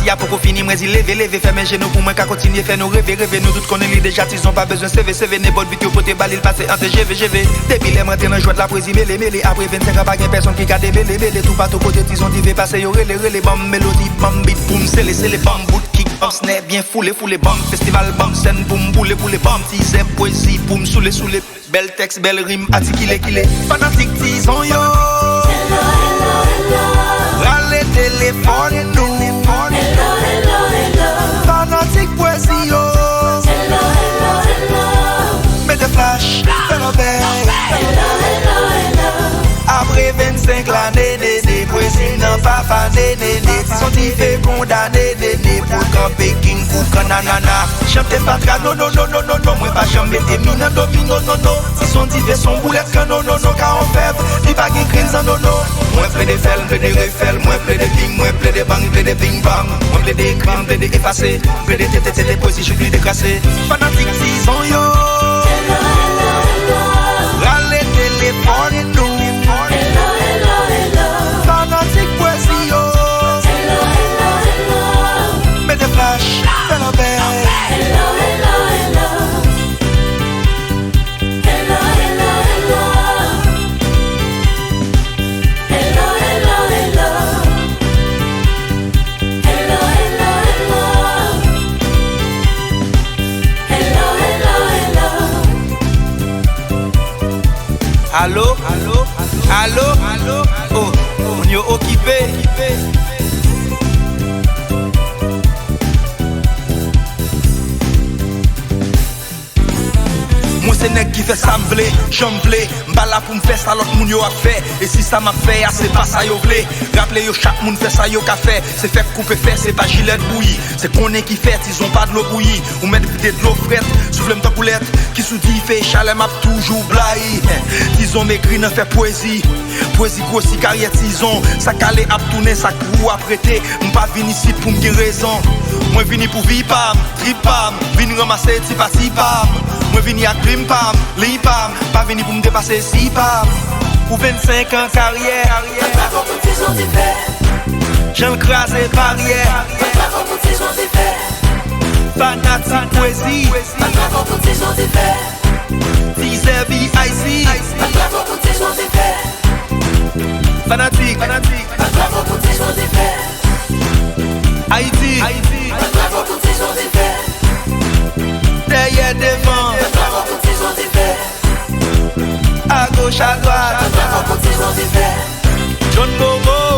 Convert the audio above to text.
si y'a pour fini, moi, il lever, fait mes genoux pour moi, qu'à continuer, faire nous rêver, nous toutes connaissons les déjà, ils ont pas besoin de CV, n'est pas de vidéo pour te baler, le passé, entre GV. Depuis les montées dans le joie de la poésie, mêlé, après 25 ans, pas de personne qui garde mêlé, tout partout côté, ils ont dit, passer, y'aurait les bam, mélodie, bam, beat, boom, c'est les bam, boot, kick, bam, snare, bien foulé, bam, festival, bam, scène, boom, boule, bam, Tizon, poésie, boom, sous les, bel texte, belle rime, articulé, fanatique, Tizon, yo. Râle téléphone, nous. Fanatique, poésie, yo. Mets des flash, fais l'obéi. Après 25 l'année, néné, poésie n'a pas fané, néné. Sont fait condamné, néné, pour camper king, pour cananana. Chante patra, non, moi pas chamber tes mines, domino, non. Si sont divers, son boulet, non, car on fève, ni pas gain crains, non. Moi plais des fels, plais des refels, moi plais des bing, moi plais des bang, plais des bing bang. Moi plais des crimes, plais des effacés, plais des têtes, des poésies, je suis déclassé. Fanatique, Tizon, yo. Râle téléphone, nous. Fanatique, poésie, yo. Mets des flash, fais l'obéi. Allô, oh, on y est occupé. Moi c'est nèg qui fait ça m'vle, j'en vle, m'ba là pour m'faire ça l'autre moun yo a fait. Et si ça m'a fait, c'est pas ça yo vle. Rappelez yo chaque moun fait ça yo qu'a fait. C'est fait couper faire, c'est pas gilet bouilli. C'est qu'on est qui fait, ils ont pas de l'eau bouillie. Ou mettre de l'eau frette, souffle m'ta coulette. Qui sous dit fait chalet m'a toujours blaï. Tizon megri n'a fait poésie. Poésie gwosi karyè Tizon. Ça calé à tourner, ça crou à prêter. M'pas vini ici pour m'gien raison. Moi vini pour vipam, tripam, vini ramasser ti pam. Moi vini à Pam, Lil-B, pas venu pour me dépasser si pam. Pour 25 ans carrière, j'en crasé barrière. Fanatique poésie, Tizon BIC. Fanatique, Haïti, derrière devant, à gauche à droite, John Bobo.